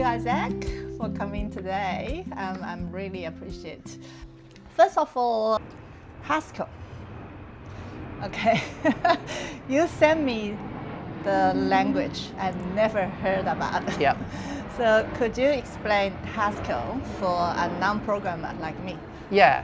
Isaac, for coming today. I'm really appreciate. First of all, Haskell. Okay, you sent me the language I never heard about. Yep. So could you explain Haskell for a non-programmer like me? Yeah.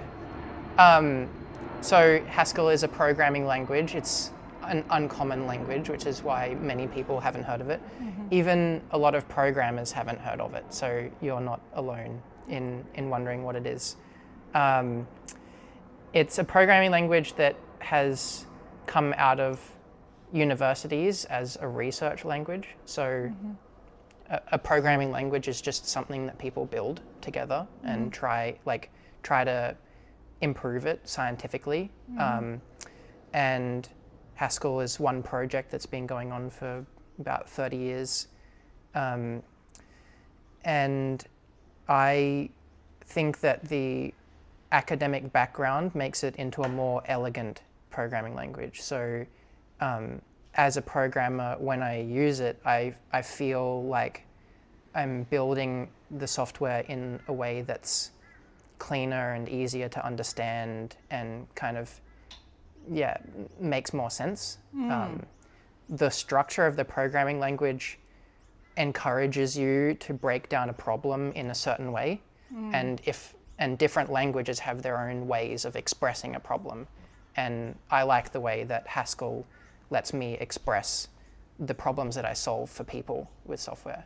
So Haskell is a programming language. It's an uncommon language, which is why many people haven't heard of it. Mm-hmm. Even a lot of programmers haven't heard of it, so you're not alone in wondering what it is. It's a programming language that has come out of universities as a research language. So a programming language is just something that people build together and try to improve it scientifically. And Haskell is one project that's been going on for about 30 years. And I think that the academic background makes it into a more elegant programming language. So as a programmer, when I use it, I feel like I'm building the software in a way that's cleaner and easier to understand and kind of, makes more sense. The structure of the programming language encourages you to break down a problem in a certain way. And different languages have their own ways of expressing a problem. And I like the way that Haskell lets me express the problems that I solve for people with software.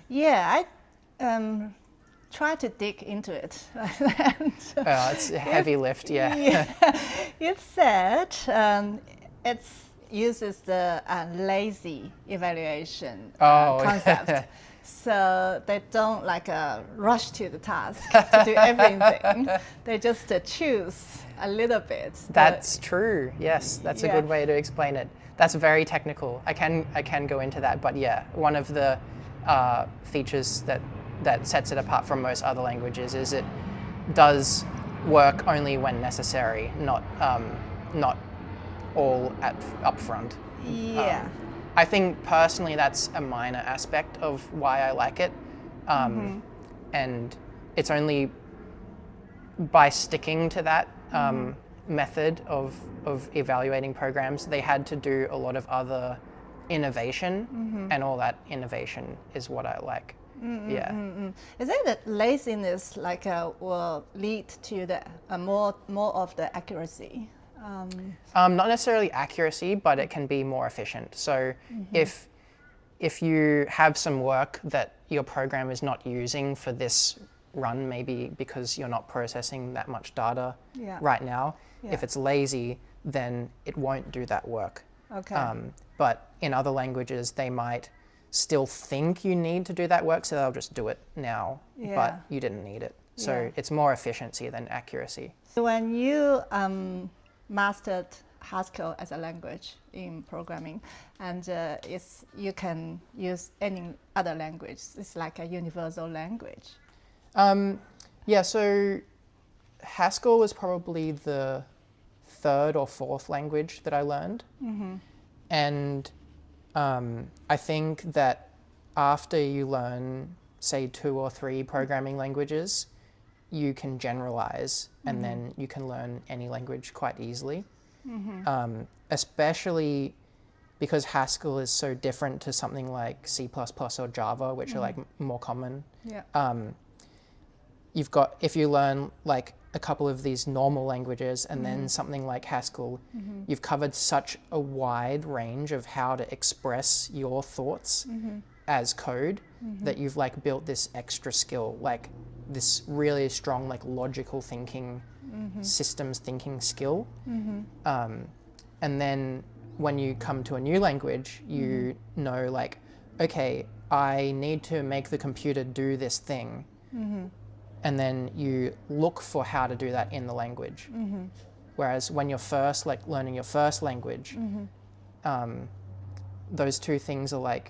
Yeah, I try to dig into it. It's a heavy lift, yeah. It said it uses the lazy evaluation concept. So they don't rush to the task to do everything. They just choose a little bit. That's true. Yes, that's a good way to explain it. That's very technical. I can go into that, but yeah, one of the features that sets it apart from most other languages is it does work only when necessary, not all up front. Yeah. I think personally that's a minor aspect of why I like it. And it's only by sticking to that method of evaluating programs, they had to do a lot of other innovation, and all that innovation is what I like. Is it that laziness will lead to more of the accuracy? Not necessarily accuracy, but it can be more efficient. So if you have some work that your program is not using for this run, maybe because you're not processing that much data right now, if it's lazy, then it won't do that work. Okay. But in other languages, they might still think you need to do that work, so they'll just do it now, but you didn't need it. So it's more efficiency than accuracy. So when you mastered Haskell as a language in programming, and you can use any other language. It's like a universal language. So Haskell was probably the third or fourth language that I learned. And I think that after you learn, say, 2 or 3 programming languages, you can generalize, and then you can learn any language quite easily. Especially because Haskell is so different to something like C++ or Java, which are more common. If you learn a couple of these normal languages and then something like Haskell, you've covered such a wide range of how to express your thoughts as code that you've built this extra skill, this really strong logical thinking, systems thinking skill. And then when you come to a new language, you know okay, I need to make the computer do this thing. And then you look for how to do that in the language. Whereas when you're first learning your first language, those two things are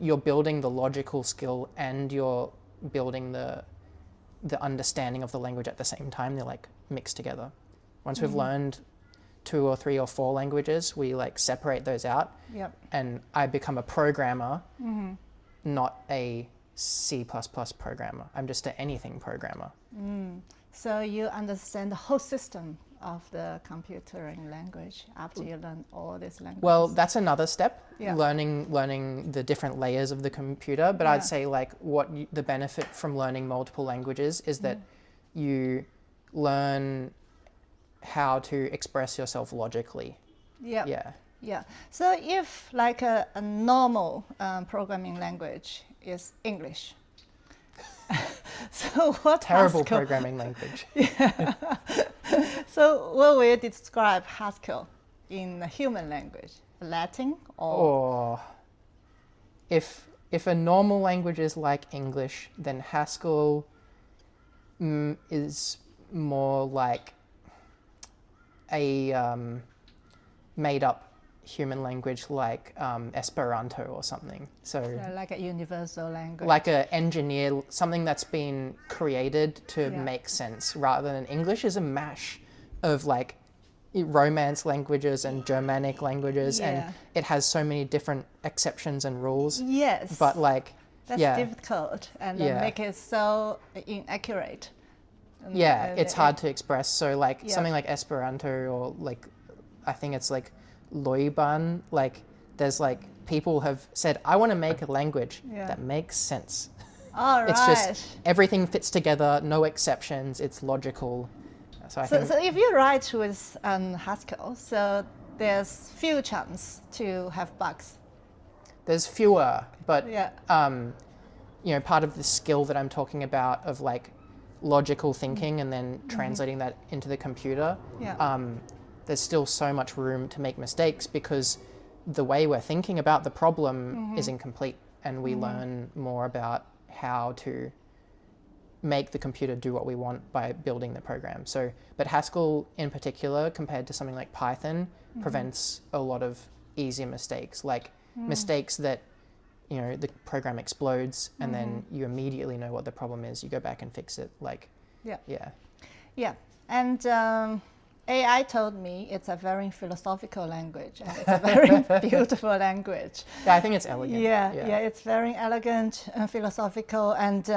you're building the logical skill and you're building the understanding of the language at the same time. They're mixed together. Once we've learned 2 or 3 or 4 languages, we separate those out. And I become a programmer not a C++ programmer. I'm just an anything programmer. So you understand the whole system of the computing language after you learn all these languages? Well, that's another step, Yeah. learning the different layers of the computer. But Yeah. I'd say like the benefit from learning multiple languages is that you learn how to express yourself logically. Yeah. Yeah. Yeah. So if like a normal programming language is English, so what Terrible Haskell? programming language. Yeah. So what will you describe Haskell in a human language? Latin or? Or if a normal language is like English, then Haskell is more like a made up human language like Esperanto or something. So Like a universal language. like a engineer, something that's been created to Yeah. make sense, rather than English is a mash of like Romance languages and Germanic languages, Yeah. and it has so many different exceptions and rules. Yes. But like, That's yeah, difficult and Yeah. make it so inaccurate. And, yeah, it's hard to express. So like Yeah. something like Esperanto, or like I think it's like Loiban, like there's like people have said, I want to make a language Yeah. that makes sense. All It's right. just everything fits together, no exceptions, it's logical. So I think So if you write with Haskell, so there's few chance to have bugs. there's fewer, but Yeah. you know, part of the skill that I'm talking about of like logical thinking and then translating that into the computer, Yeah. there's still so much room to make mistakes because the way we're thinking about the problem is incomplete, and we learn more about how to make the computer do what we want by building the program. So, but Haskell in particular, compared to something like Python, prevents a lot of easier mistakes, like mistakes that, you know, the program explodes and then you immediately know what the problem is. You go back and fix it. Like, Yeah. yeah. Yeah. And AI told me it's a very philosophical language and it's a very beautiful language. Yeah, I think it's elegant. Yeah, it's very elegant and philosophical, and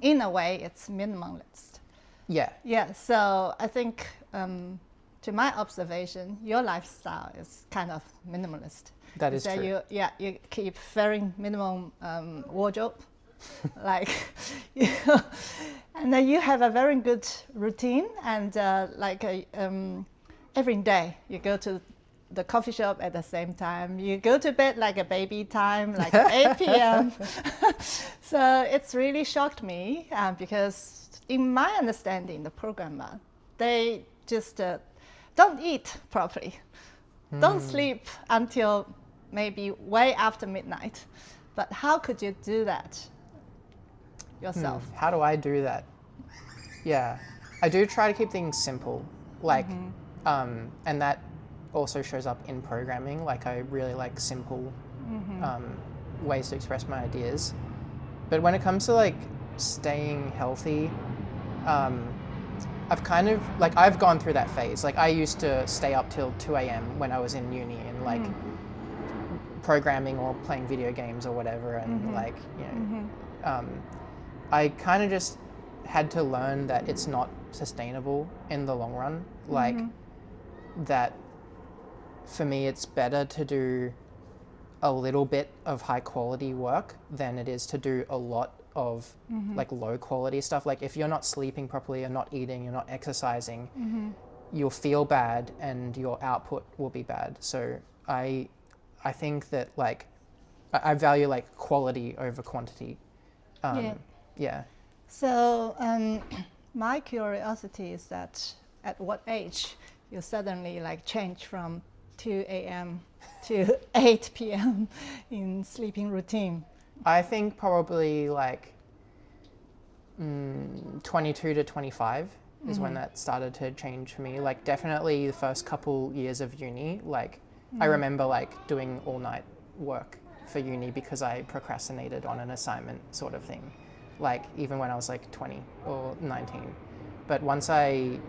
in a way, it's minimalist. Yeah. Yeah, so I think, to my observation, your lifestyle is kind of minimalist. That is So true. you keep very minimum wardrobe, like, and then you have a very good routine, and every day you go to the coffee shop at the same time. You go to bed like a baby time, like 8 p.m. So it's really shocked me because in my understanding, the programmer, they just don't eat properly, don't sleep until maybe way after midnight. But how could you do that yourself? How do I do that? Yeah, I do try to keep things simple, like, and that also shows up in programming. Like, I really like simple ways to express my ideas. But when it comes to like staying healthy, I've kind of like I've gone through that phase. Like, I used to stay up till 2 a.m. when I was in uni and like programming or playing video games or whatever, and like, you know, I kind of just had to learn that it's not sustainable in the long run. Like, that for me, it's better to do a little bit of high quality work than it is to do a lot of like low quality stuff. Like, if you're not sleeping properly, you're not eating, you're not exercising, you'll feel bad and your output will be bad. So I think that like I value like quality over quantity. Yeah. So my curiosity is that at what age you suddenly like change from 2 a.m. to 8 p.m. in sleeping routine? I think probably like 22 to 25 is when that started to change for me. Like, definitely the first couple years of uni, like I remember like doing all night work for uni because I procrastinated on an assignment sort of thing. Like, even when I was like 20 or 19. But once I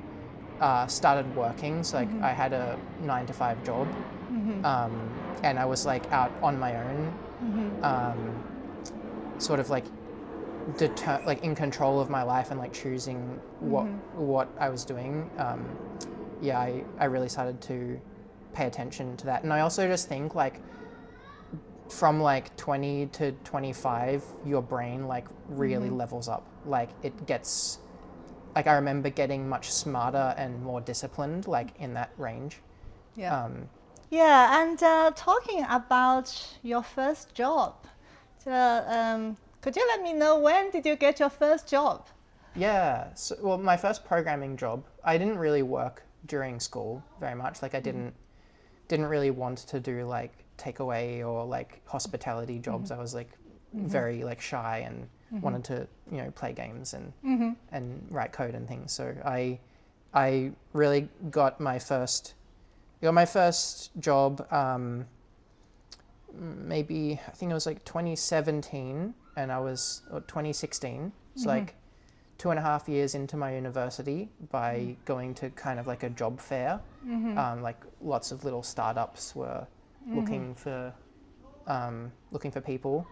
started working, so like I had a 9-to-5 job, and I was like out on my own. sort of like in control of my life and like choosing what I was doing, I really started to pay attention to that. And I also just think like from like 20 to 25, your brain like really levels up. Like it gets, like I remember getting much smarter and more disciplined like in that range. Yeah. And talking about your first job, could you let me know when did you get your first job? Yeah, so, well, my first programming job, I didn't really work during school very much. Like I didn't really want to do like takeaway or like hospitality jobs. I was like very like shy and wanted to, you know, play games and write code and things. So I really got my first job maybe I think it was like 2017 and or 2016. So like 2.5 years into my university by going to kind of like a job fair. Like lots of little startups were looking for people.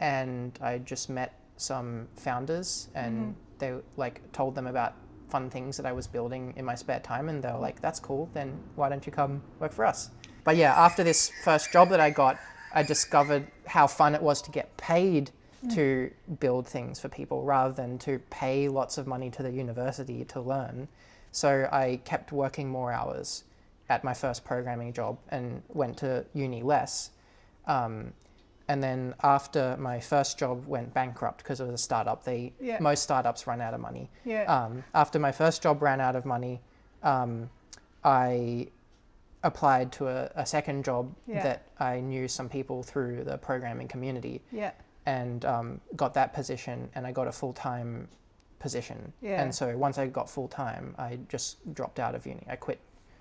And I just met some founders and they like told them about fun things that I was building in my spare time, and they were like, that's cool, then why don't you come work for us? But yeah, after this first job that I got, I discovered how fun it was to get paid to build things for people rather than to pay lots of money to the university to learn. So I kept working more hours at my first programming job and went to uni less. And then after my first job went bankrupt because it was a startup, most startups run out of money. After my first job ran out of money, I applied to a second job that I knew some people through the programming community. And got that position, and I got a full-time position. And so once I got full-time, I just dropped out of uni. I quit.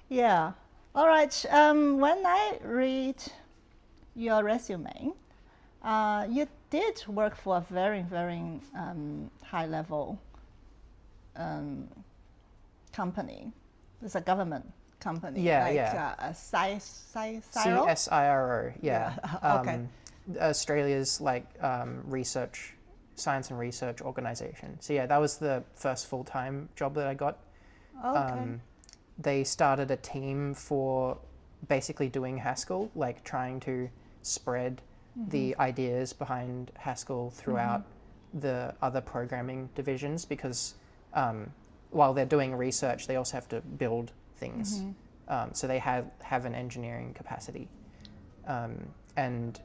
Yeah. All right. When I read your resume, you did work for a very, very high-level company. It's a government company. CSIRO. Okay. Australia's like science and research organization. So yeah, that was the first full-time job that I got. They started a team for basically doing Haskell, like trying to spread the ideas behind Haskell throughout the other programming divisions, because while they're doing research, they also have to build things. So they have an engineering capacity. And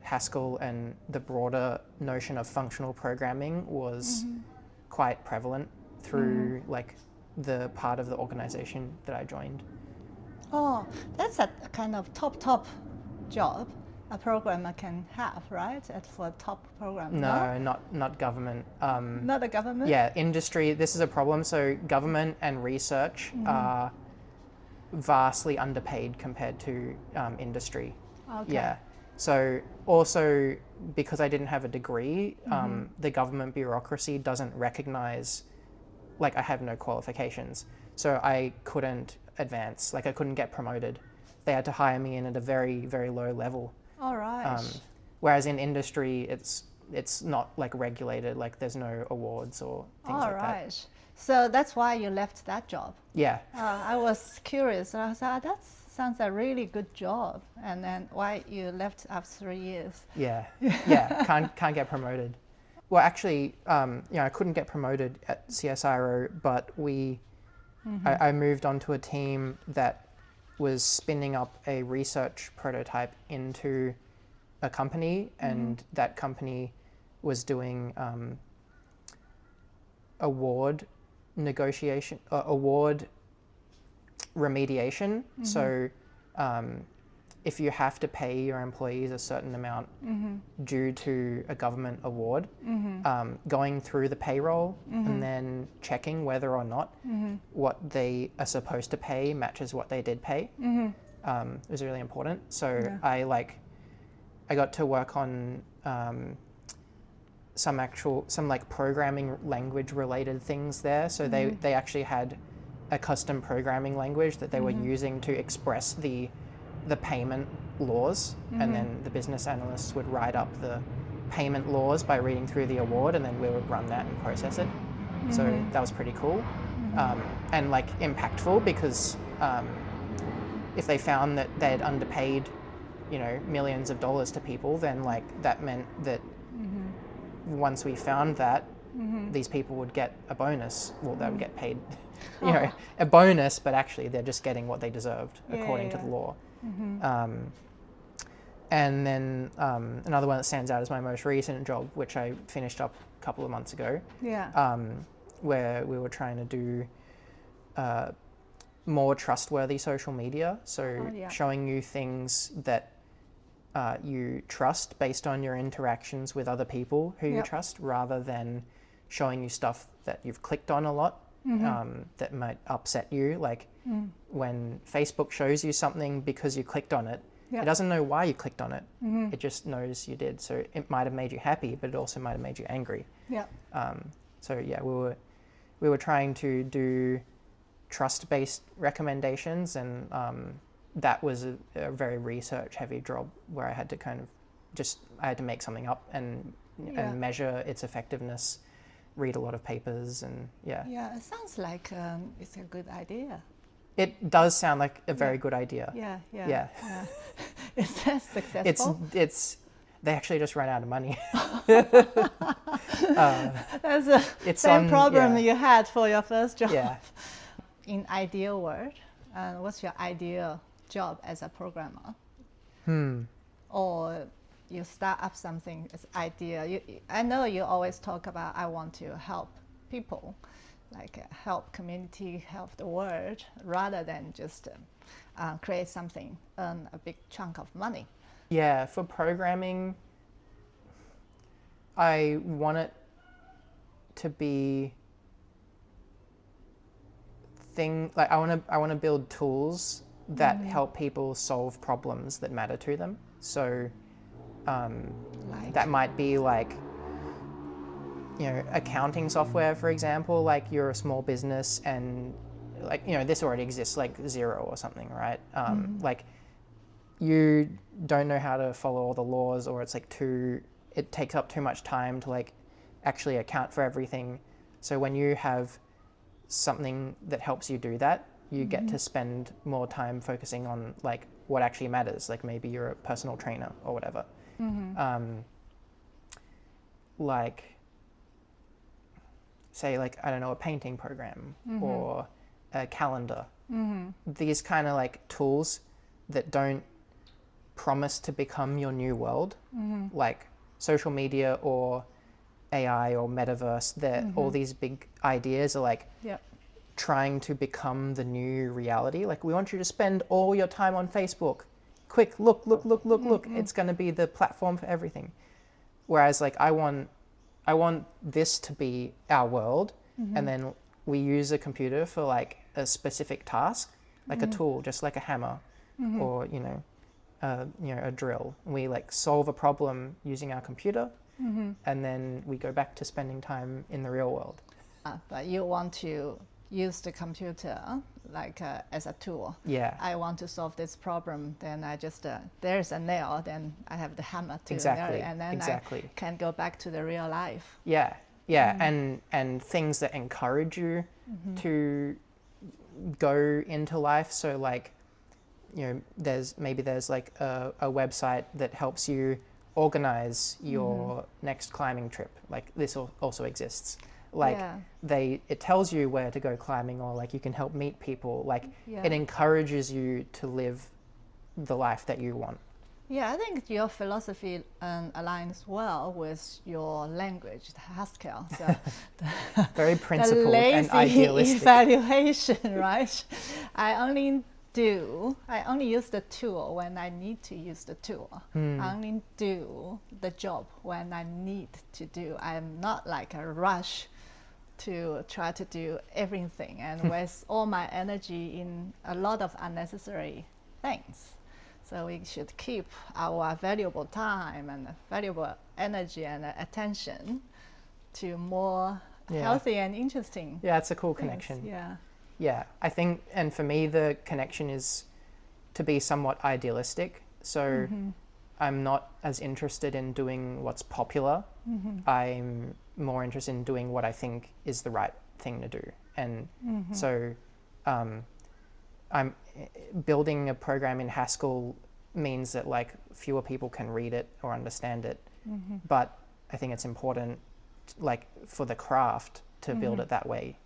Haskell and the broader notion of functional programming was quite prevalent through like the part of the organization that I joined. Oh, that's a kind of top job a programmer can have, right? For a top program. No, not government. Not the government? Yeah, industry. This is a problem. So government and research are vastly underpaid compared to industry. Okay. Yeah. So also because I didn't have a degree, the government bureaucracy doesn't recognize, like I have no qualifications. So I couldn't advance, like I couldn't get promoted. They had to hire me in at a very, very low level. All right. Whereas in industry, it's not like regulated, like there's no awards or things like that. All right. So that's why you left that job. Yeah. I was curious. I was like, that sounds a really good job. And then why you left after 3 years? Yeah. Can't get promoted. Well, actually, I couldn't get promoted at CSIRO, but I moved on to a team that was spinning up a research prototype into a company, and that company was doing award remediation. So if you have to pay your employees a certain amount due to a government award, going through the payroll and then checking whether or not what they are supposed to pay matches what they did pay was really important. So I got to work on some like programming language related things there. So they actually had a custom programming language that they were using to express the payment laws, and then the business analysts would write up payment laws by reading through the award, and then we would run that and process it. So that was pretty cool, and like impactful, because if they found that they had underpaid, you know, millions of dollars to people, then like that meant that once we found that, these people would get a bonus. Well, they would get paid, you know, a bonus, but actually they're just getting what they deserved according to the law. And then another one that stands out is my most recent job, which I finished up a couple of months ago, where we were trying to do more trustworthy social media. So showing you things that you trust based on your interactions with other people who you trust, rather than showing you stuff that you've clicked on a lot that might upset you. Like when Facebook shows you something because you clicked on it, it doesn't know why you clicked on it. It just knows you did. So it might have made you happy, but it also might have made you angry. So yeah, we were trying to do trust-based recommendations, and that was a very research-heavy job where I had to kind of I had to make something up and measure its effectiveness, read a lot of papers, and it sounds like it's a good idea. It does sound like a very good idea. Yeah. Is that successful? They actually just ran out of money. That's the same problem you had for your first job. In ideal world, what's your ideal job as a programmer? Or you start up something as idea. I know you always talk about, I want to help people, like help community, help the world, rather than just create something, earn a big chunk of money. Yeah, for programming, I want it to be I want to build tools that help people solve problems that matter to them. So that might be like, you know, accounting software, for example. Like you're a small business and like, you know, this already exists, like Xero or something, right? Like you don't know how to follow all the laws, or it's like it takes up too much time to like actually account for everything. So when you have something that helps you do that, you get to spend more time focusing on like what actually matters. Like maybe you're a personal trainer or whatever. Like say like, I don't know, a painting program or a calendar. These kind of like tools that don't promise to become your new world, like social media or AI or metaverse, that all these big ideas are like trying to become the new reality. Like, we want you to spend all your time on Facebook. Quick, look. It's going to be the platform for everything. Whereas like I want this to be our world, and then we use a computer for like a specific task, like a tool, just like a hammer or you know a drill. We like solve a problem using our computer, and then we go back to spending time in the real world. But you want to use the computer like as a tool. I want to solve this problem, then I just there's a nail, then I have the hammer to nail it, and then I can go back to the real life. And things that encourage you to go into life. So like, you know, there's like a website that helps you organize your next climbing trip. Like this also exists. Like it tells you where to go climbing, or like you can help meet people. Like it encourages you to live the life that you want. I think your philosophy aligns well with your language, the Haskell. So very principled the and idealistic evaluation, right? I only use the tool when I need to use the tool. I only do the job when I need to do. I'm not like a rush to try to do everything and waste all my energy in a lot of unnecessary things. So we should keep our valuable time and valuable energy and attention to more healthy and interesting. It's a cool things. Connection. I think, and for me the connection is to be somewhat idealistic. So I'm not as interested in doing what's popular. I'm more interested in doing what I think is the right thing to do. And so I'm building a program in Haskell means that like fewer people can read it or understand it. But I think it's important like for the craft to build it that way.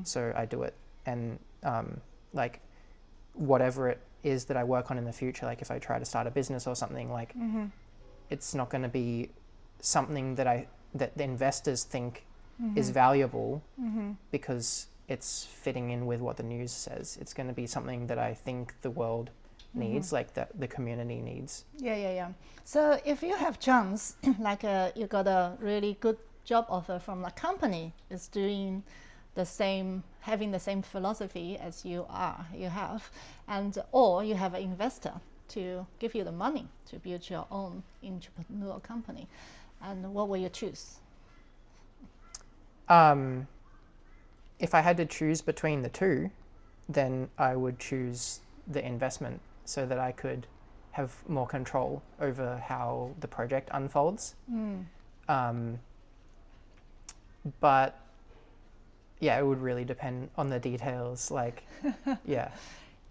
So I do it. And like whatever it is that I work on in the future, like if I try to start a business or something, like it's not going to be something that the investors think is valuable because it's fitting in with what the news says. It's going to be something that I think the world needs, like the community needs. Yeah. So if you have chance, like you got a really good job offer from a company is doing the same, having the same philosophy as you have, and or you have an investor to give you the money to build your own entrepreneurial company, and what will you choose? If I had to choose between the two, then I would choose the investment so that I could have more control over how the project unfolds. But yeah, it would really depend on the details. Like, yeah.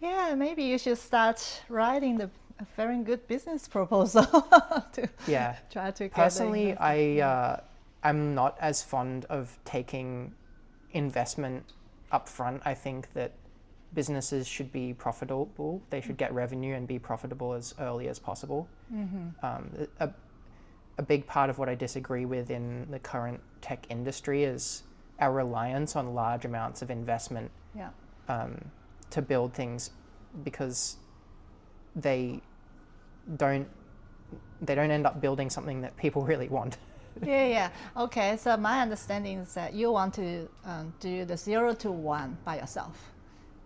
Yeah, maybe you should start writing a very good business proposal to try to get personally, I'm not as fond of taking investment up front. I think that businesses should be profitable. They should get revenue and be profitable as early as possible. A big part of what I disagree with in the current tech industry is our reliance on large amounts of investment to build things, because they don't end up building something that people really want. Yeah. Okay, so my understanding is that you want to do the 0 to 1 by yourself.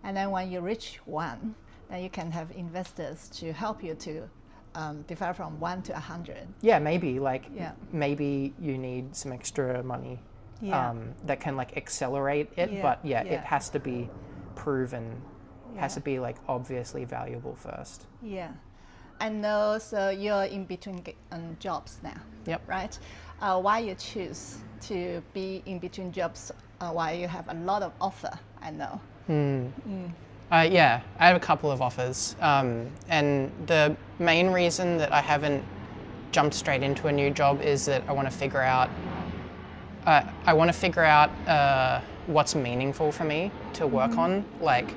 And then when you reach 1, then you can have investors to help you to develop from 1 to 100. Yeah, maybe. Maybe you need some extra money that can like accelerate it. But it has to be proven, has to be like obviously valuable first. Yeah. I know, so you're in between jobs now. Yep. Right? Why you choose to be in between jobs while you have a lot of offer, I know. I have a couple of offers. And the main reason that I haven't jumped straight into a new job is that I want to figure out what's meaningful for me to work on. Like,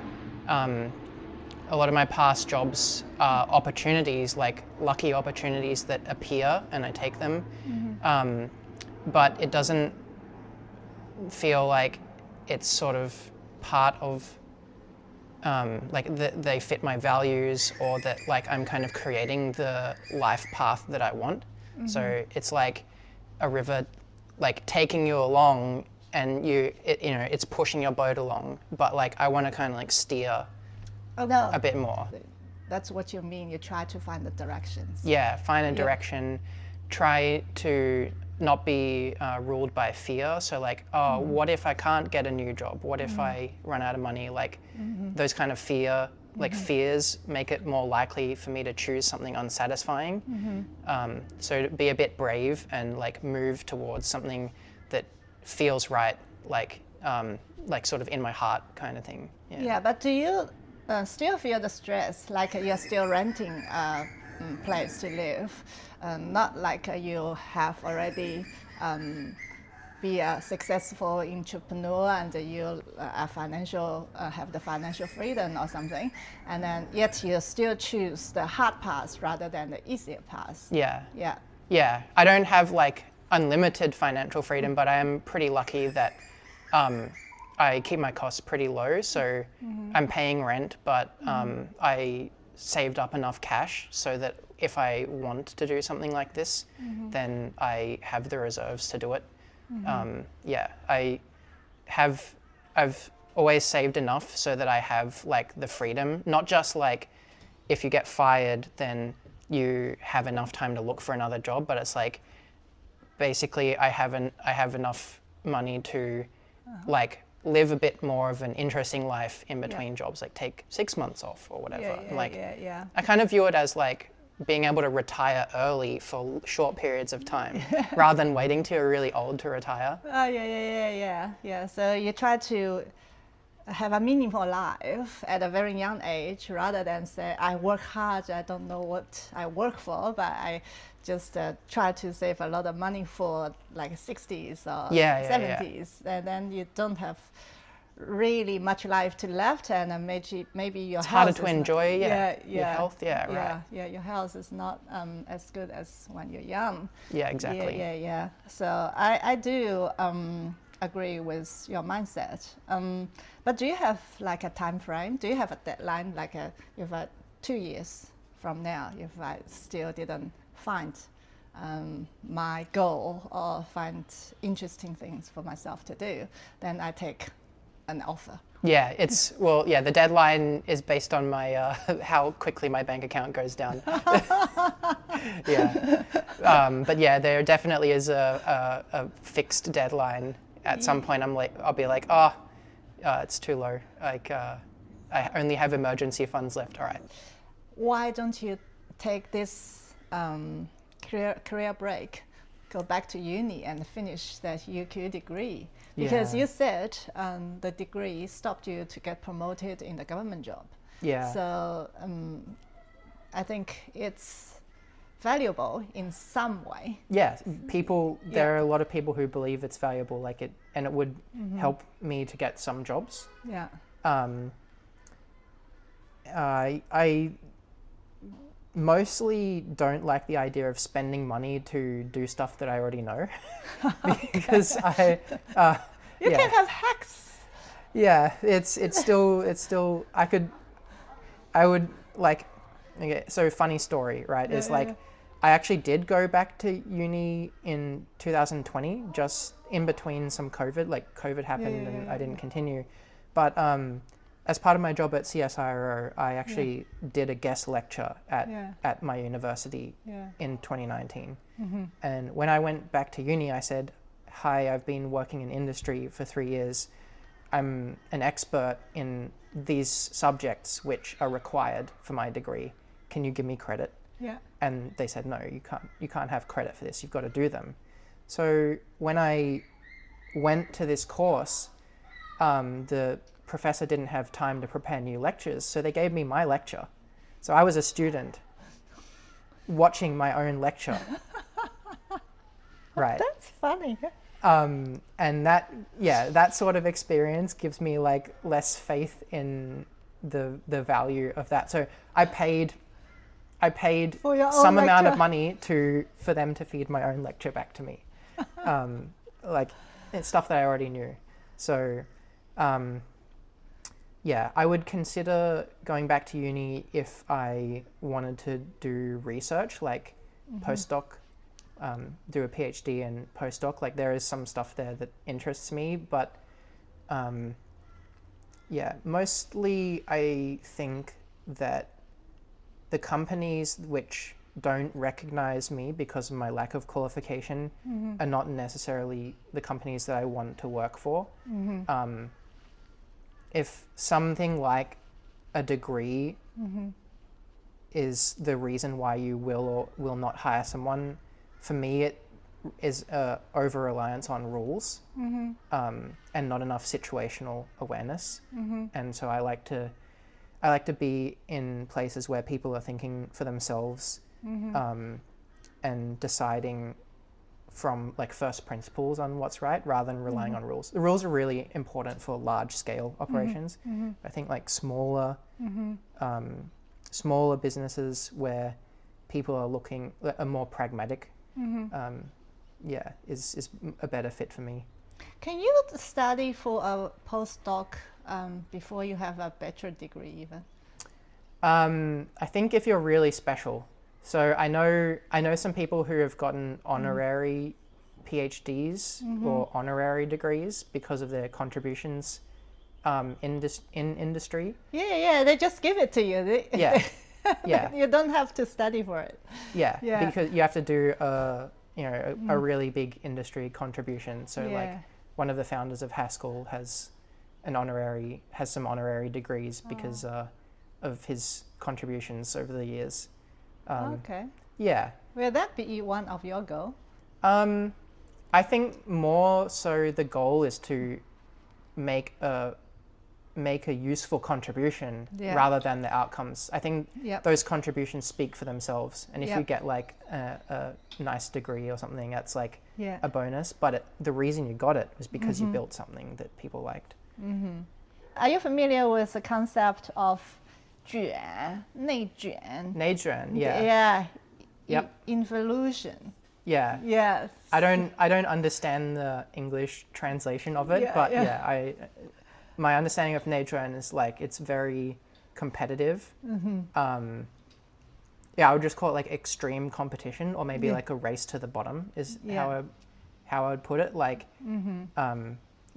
a lot of my past jobs are opportunities, like lucky opportunities that appear and I take them. But it doesn't feel like it's sort of part of, they fit my values, or that like I'm kind of creating the life path that I want. So it's like a river, like taking you along, and it's pushing your boat along. But like I want to kind of like steer a bit more. That's what you mean. You try to find the directions. Yeah, find a direction. Try to not be ruled by fear. So like, what if I can't get a new job? What if I run out of money? Like those kind of fears make it more likely for me to choose something unsatisfying. So to be a bit brave and like move towards something that feels right, like sort of in my heart kind of thing. Yeah, but do you still feel the stress, like you're still renting a place to live, not like you have already be a successful entrepreneur and you have the financial freedom or something, and then yet you still choose the hard path rather than the easier path. Yeah, I don't have like unlimited financial freedom, but I am pretty lucky that I keep my costs pretty low, so I'm paying rent, but I saved up enough cash so that if I want to do something like this, then I have the reserves to do it. I've always saved enough so that I have like the freedom, not just like if you get fired, then you have enough time to look for another job, but it's like basically I have enough money to like live a bit more of an interesting life in between jobs, like take 6 months off or whatever. I kind of view it as like being able to retire early for short periods of time rather than waiting till you're really old to retire. Yeah. So you try to have a meaningful life at a very young age rather than say, I work hard, I don't know what I work for, but I just try to save a lot of money for like 60s or 70s. And then you don't have really much life to left, and maybe your it's health harder to enjoy your health. Your health is not as good as when you're young. Yeah, exactly. Yeah. So I do agree with your mindset. But do you have like a time frame? Do you have a deadline, like if 2 years from now, if I still didn't find my goal or find interesting things for myself to do, then I take an offer? Yeah, the deadline is based on my how quickly my bank account goes down. Yeah, but yeah, there definitely is a fixed deadline. At some point, I'll be like, it's too low. Like, I only have emergency funds left. All right. Why don't you take this career break, go back to uni and finish that UQ degree? Because you said the degree stopped you to get promoted in the government job. Yeah. So I think it's valuable in some way. Yeah, there are a lot of people who believe it's valuable, and it would help me to get some jobs. Yeah. I mostly don't like the idea of spending money to do stuff that I already know, because you can have hacks. Yeah, it's still I would like. Okay, so funny story, right? I actually did go back to uni in 2020, just in between some COVID. Like COVID happened and I didn't continue. But as part of my job at CSIRO, I actually did a guest lecture at my university in 2019. And when I went back to uni, I said, "Hi, I've been working in industry for 3 years. I'm an expert in these subjects which are required for my degree. Can you give me credit?" Yeah. And they said, "No, you can't have credit for this. You've got to do them." So when I went to this course, the professor didn't have time to prepare new lectures, so they gave me my lecture. So I was a student watching my own lecture. Right. That's funny. And that sort of experience gives me like less faith in the value of that. So I paid some amount of money for them to feed my own lecture back to me. Like it's stuff that I already knew. So I would consider going back to uni if I wanted to do research, like postdoc, do a PhD and postdoc. Like there is some stuff there that interests me, but mostly I think that the companies which don't recognize me because of my lack of qualification are not necessarily the companies that I want to work for. If something like a degree is the reason why you will or will not hire someone, for me it is over-reliance on rules and not enough situational awareness. And so I like to be in places where people are thinking for themselves and deciding from like first principles on what's right rather than relying on rules. The rules are really important for large scale operations. I think like smaller businesses where people are more pragmatic is a better fit for me. Can you study for a postdoc before you have a bachelor degree even? I think if you're really special. So I know some people who have gotten honorary PhDs or honorary degrees because of their contributions in industry. Yeah, they just give it to you. You don't have to study for it. Yeah. Because you have to do a really big industry contribution. So like one of the founders of Haskell has some honorary degrees because of his contributions over the years. Okay. Yeah. Will that be one of your goals? I think more so the goal is to make a useful contribution rather than the outcomes. I think those contributions speak for themselves. And if you get like a nice degree or something, that's like a bonus. But the reason you got it was because you built something that people liked. Are you familiar with the concept of 卷,内卷? 内卷, yeah. Yeah. Involution. Yeah. Yes. I don't understand the English translation of it, but my understanding of 内卷 is like it's very competitive. I would just call it like extreme competition, or maybe like a race to the bottom is how I would put it. Like,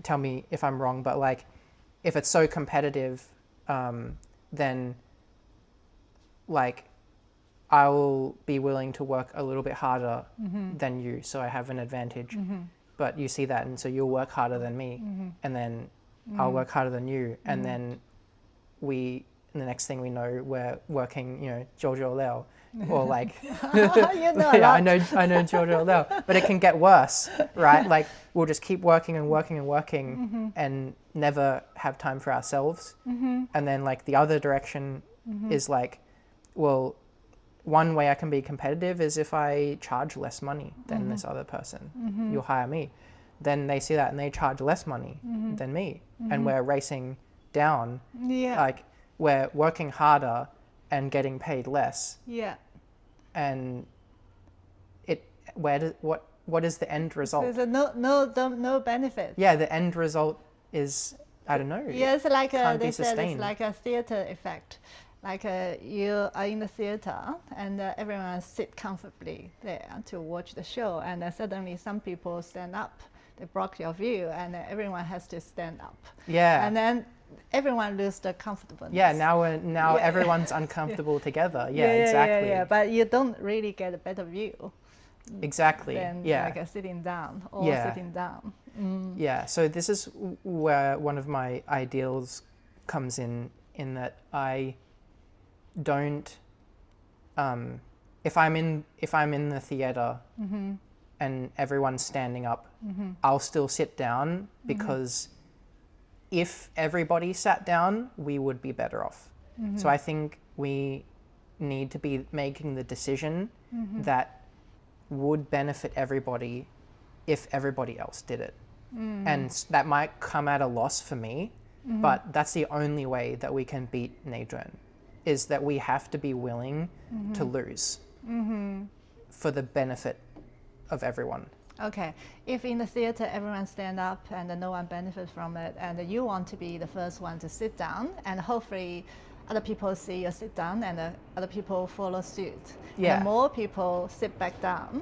tell me if I'm wrong, but like if it's so competitive, then like I will be willing to work a little bit harder than you, so I have an advantage. But you see that, and so you'll work harder than me, and then I'll work harder than you, and then the next thing we know, we're working, 九九六, or like, I know 九九六, but it can get worse, right? Like we'll just keep working and working and working, and never have time for ourselves. And then like the other direction is like, well, one way I can be competitive is if I charge less money than this other person. You'll hire me. Then they see that and they charge less money than me, and we're racing down. Like we're working harder and getting paid less. And what is the end result? There's no benefit. Yeah, the end result is, I don't know. Yeah, it's like they said sustained. it's like a theater effect. Like you are in the theater and everyone sit comfortably there to watch the show, and suddenly some people stand up. They block your view, and everyone has to stand up. Yeah. And then everyone loses the comfortableness. Yeah. Now everyone's uncomfortable together. Yeah. Exactly. Yeah. But you don't really get a better view. Exactly. Than like sitting down or sitting down. Yeah. So this is where one of my ideals comes in that I don't. If I'm in the theater and everyone's standing up, I'll still sit down, because if everybody sat down, we would be better off. So I think we need to be making the decision that would benefit everybody if everybody else did it. And that might come at a loss for me, but that's the only way that we can beat 内卷, is that we have to be willing to lose for the benefit of everyone. Okay, if in the theater everyone stand up and no one benefits from it, and you want to be the first one to sit down, and hopefully other people see you sit down and other people follow suit. Yeah. And the more people sit back down,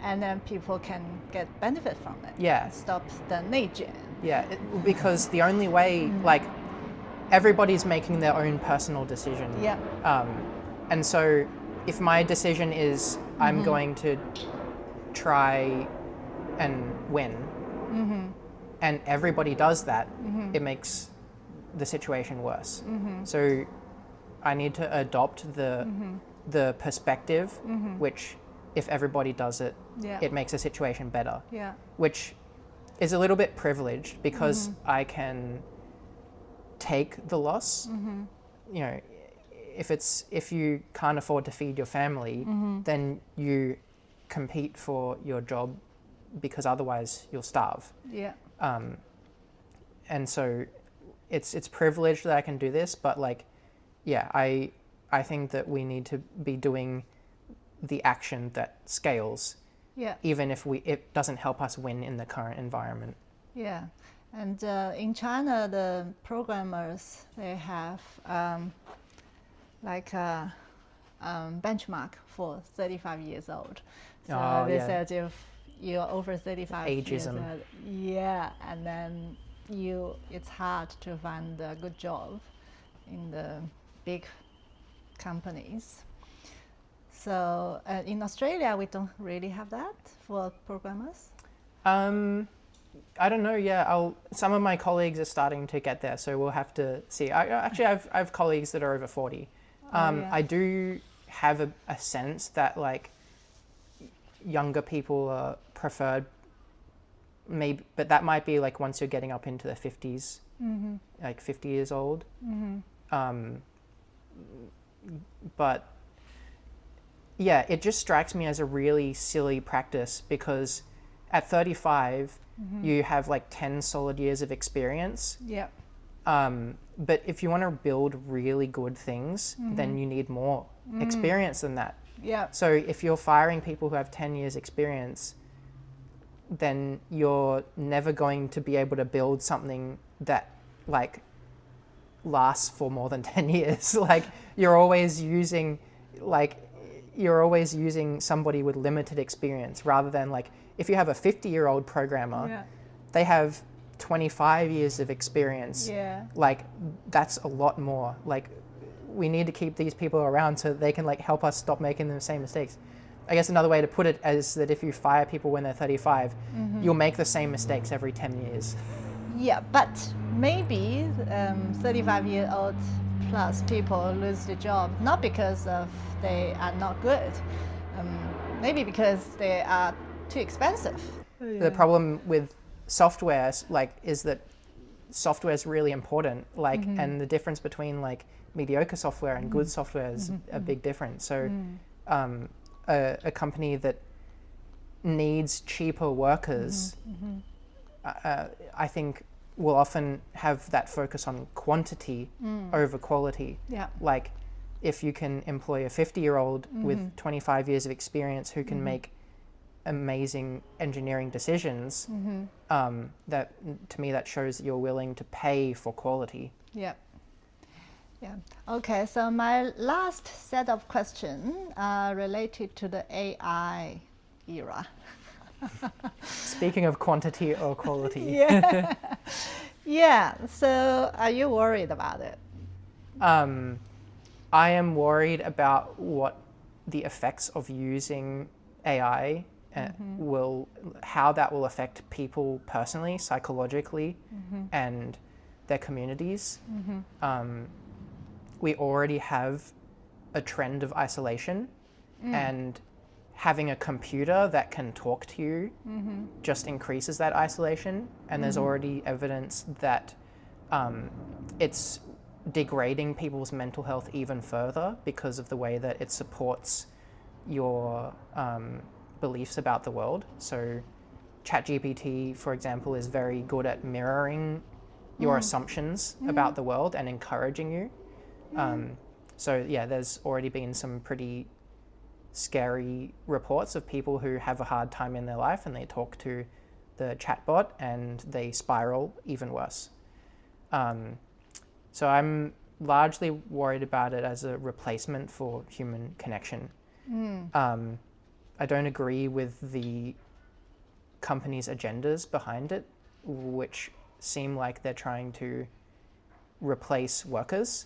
and then people can get benefit from it. Yeah. Stop the 内卷. Yeah, because the only way, like, everybody's making their own personal decision. Yeah. And so if my decision is I'm going to try and win, and everybody does that, it makes the situation worse. So I need to adopt the perspective, which if everybody does it, it makes the situation better. Yeah. Which is a little bit privileged, because I can take the loss. If you can't afford to feed your family, then you compete for your job, because otherwise you'll starve. Yeah. And so it's privileged that I can do this, but like, yeah, I think that we need to be doing the action that scales, even if it doesn't help us win in the current environment. Yeah. And in China, the programmers, they have like a benchmark for 35 years old. So they said if you're over 35 years old, and then it's hard to find a good job in the big companies. So in Australia, we don't really have that for programmers. I don't know. Yeah, some of my colleagues are starting to get there, so we'll have to see. I have colleagues that are over 40. I do have a sense that like younger people are preferred, maybe, but that might be like once you're getting up into the 50s, like 50 years old. But yeah, it just strikes me as a really silly practice because at 35, you have like 10 solid years of experience. Yeah. But if you want to build really good things, then you need more experience than that. Yeah. So if you're firing people who have 10 years experience, then you're never going to be able to build something that like lasts for more than 10 years. Like you're always using somebody with limited experience rather than like if you have a 50-year-old programmer, they have 25 years of experience. Like that's a lot more. Like we need to keep these people around so they can like help us stop making the same mistakes. I guess another way to put it is that if you fire people when they're 35, you'll make the same mistakes every 10 years. Yeah, but maybe 35-year-old plus people lose their job not because of they are not good, maybe because they are too expensive. The problem with software is that software is really important, and the difference between like mediocre software and good software is a big difference. So a company that needs cheaper workers, I think will often have that focus on quantity over quality. Like if you can employ a 50-year-old with 25 years of experience who can make amazing engineering decisions, that to me that shows that you're willing to pay for quality. Yeah. Okay, so my last set of questions are related to the AI era. Speaking of quantity or quality. Yeah, so are you worried about it? I am worried about what the effects of using AI how that will affect people personally, psychologically, and their communities. We already have a trend of isolation, and having a computer that can talk to you just increases that isolation. And there's already evidence that it's degrading people's mental health even further because of the way that it supports your beliefs about the world. So ChatGPT, for example, is very good at mirroring your assumptions about the world and encouraging you. So yeah, there's already been some pretty scary reports of people who have a hard time in their life and they talk to the chatbot and they spiral even worse. So I'm largely worried about it as a replacement for human connection. I don't agree with the company's agendas behind it, which seem like they're trying to replace workers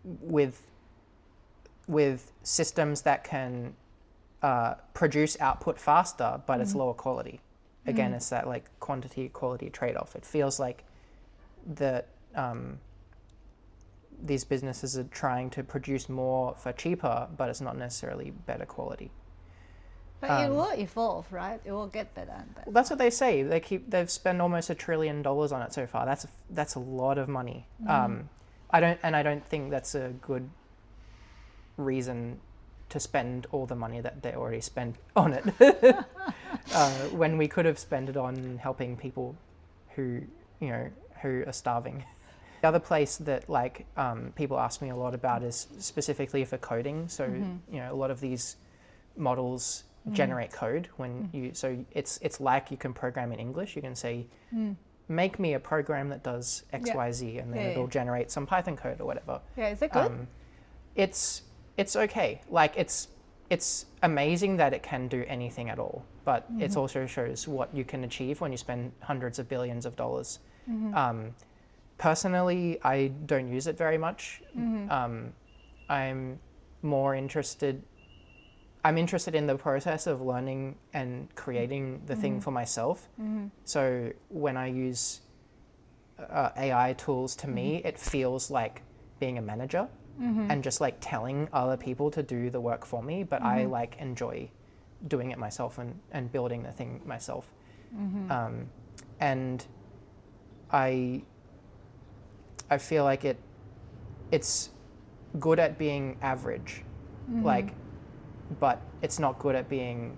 with systems that can produce output faster, but it's lower quality. Again, it's that like quantity quality trade-off. It feels like that these businesses are trying to produce more for cheaper, but it's not necessarily better quality. But it will evolve, right? It will get better and better. Well, that's what they say. They've spent almost $1 trillion on it so far. That's a lot of money. I don't think that's a good reason to spend all the money that they already spent on it. When we could have spent it on helping people who are starving. The other place that people ask me a lot about is specifically for coding. So a lot of these models generate code so it's like you can program in English. You can say, make me a program that does X, Y, Z, and then it'll generate some Python code or whatever. Yeah, is it good? It's okay. Like it's amazing that it can do anything at all, but it also shows what you can achieve when you spend hundreds of billions of dollars. Personally, I don't use it very much. I'm interested in the process of learning and creating the thing for myself. So when I use AI tools, to me, it feels like being a manager. and just like telling other people to do the work for me, but I like enjoy doing it myself and building the thing myself. And I feel like it's good at being average, like, but it's not good at being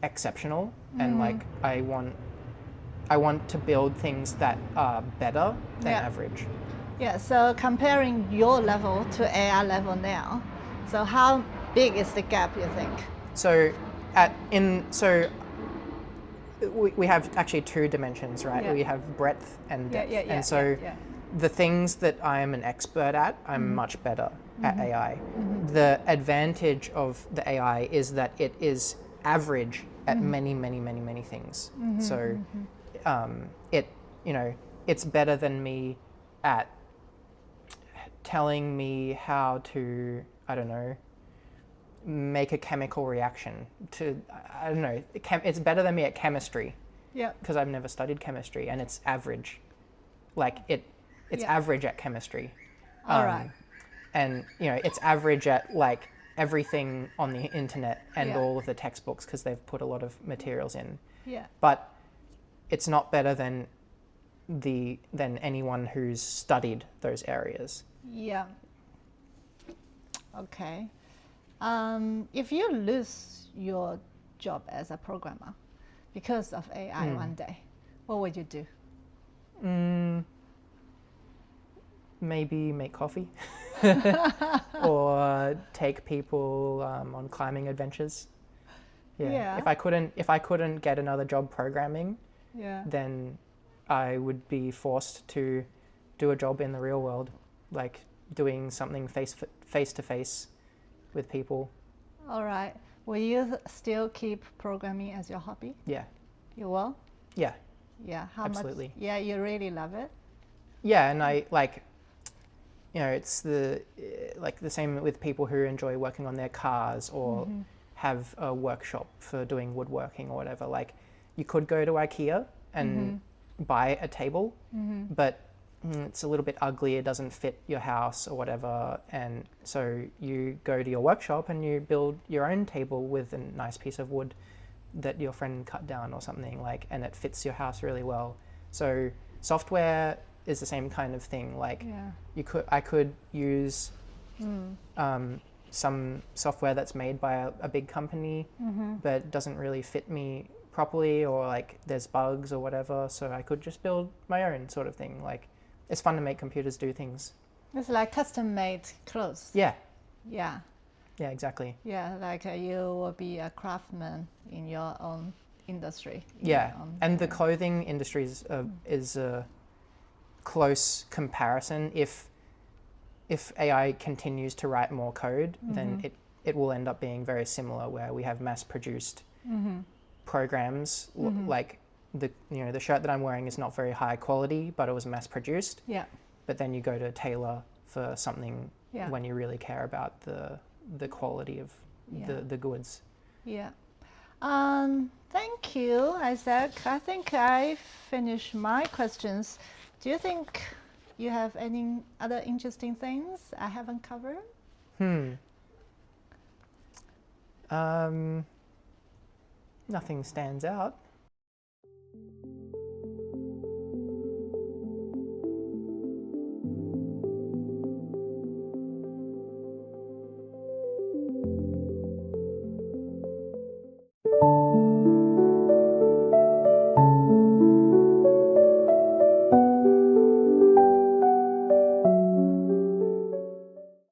exceptional. And like I want to build things that are better than average. Yeah, so comparing your level to AI level now, so how big is the gap, you think? So we have actually two dimensions, right? Yeah. We have breadth and depth. And so yeah. the things that I am an expert at, I'm much better at AI. The advantage of the AI is that it is average at many, many, many, many things. So it's better than me at telling me how to, I don't know, make a chemical reaction to, I don't know, it's better than me at chemistry. Yeah. Because I've never studied chemistry, and it's average. Like it's average at chemistry. All right. And it's average at like everything on the internet and all of the textbooks, because they've put a lot of materials in. Yeah. But it's not better than anyone who's studied those areas. Yeah. Okay. If you lose your job as a programmer because of AI one day, what would you do? Maybe make coffee or take people on climbing adventures. Yeah. If I couldn't get another job programming, then I would be forced to do a job in the real world, like doing something face to face with people. All right. Will you still keep programming as your hobby? Yeah. You will? Yeah. Yeah. How Absolutely. much? Yeah, you really love it? Yeah, and I like, it's the same with people who enjoy working on their cars or have a workshop for doing woodworking or whatever. Like, you could go to IKEA and buy a table, but it's a little bit ugly, it doesn't fit your house or whatever, and so you go to your workshop and you build your own table with a nice piece of wood that your friend cut down or something, like, and it fits your house really well. So software is the same kind of thing. Like, I could use some software that's made by a big company, but doesn't really fit me properly, or like there's bugs or whatever, so I could just build my own sort of thing. Like, it's fun to make computers do things. It's like custom-made clothes. Yeah. Yeah. Yeah, exactly. Yeah, like you will be a craftsman in your own industry. Yeah, and the clothing industry is a close comparison. If AI continues to write more code, then it will end up being very similar, where we have mass-produced programs. Like the shirt that I'm wearing is not very high quality, but it was mass-produced. Yeah. But then you go to tailor for something when you really care about the quality of the goods. Yeah. Thank you, Isaac. I think I finished my questions. Do you think you have any other interesting things I haven't covered? Nothing stands out.